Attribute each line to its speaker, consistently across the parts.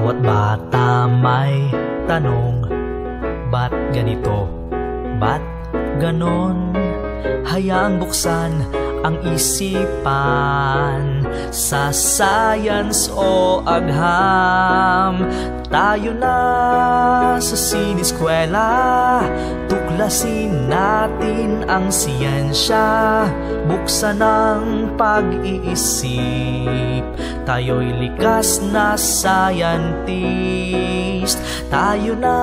Speaker 1: Bawat bata may tanong, ba't ganito? Ba't ganon? Hayaang buksan ang isipan sa science o agham. Tayo na sa siniskwela, tuklasin natin ang siyensya. Buksan ang pag-iisip, tayo'y likas na scientist. Tayo na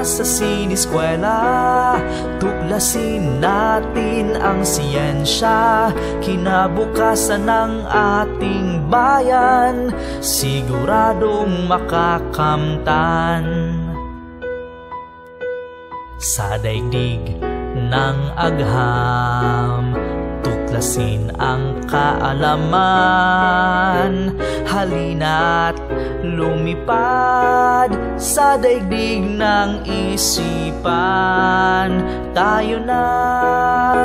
Speaker 1: sa siniskwela, tuklasin natin ang siyensya. Kinabukasan ng ating bayan, siguradong makakamtan. Sa daigdig ng agham, tuklasin ang kaalaman. Halina't lumipad sa daigdig ng isipan. Tayo na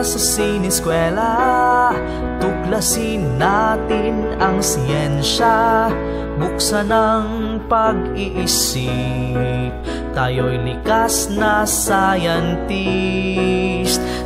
Speaker 1: sa siniskwela, tuklasin natin ang siyensya. Buksan ang pag-iisip, tayo'y likas na scientist.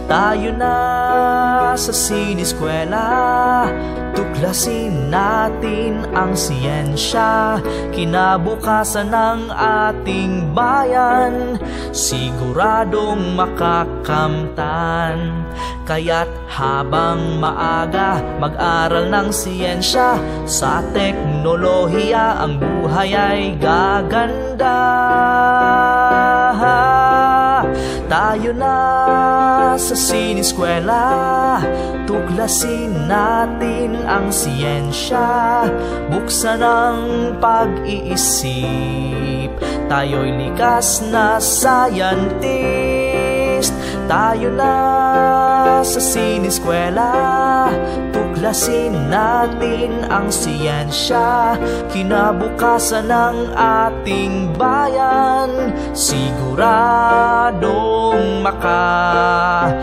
Speaker 1: Tayo na sa siniskwela, tuklasin natin ang siyensya. Kinabukasan ng ating bayan, siguradong makakamtan. Kaya't habang maaga, mag-aral ng siyensya. Sa teknolohiya ang buhay ay gaganda. Tayo na sa siniskwela, tuklasin natin ang siyensya. Buksan ang pag-iisip, tayo'y likas na scientist. Tayo na sa siniskwela, tuklasin natin ang siyensya. Kinabukasan ng ating bayan, siguradong makakamtan.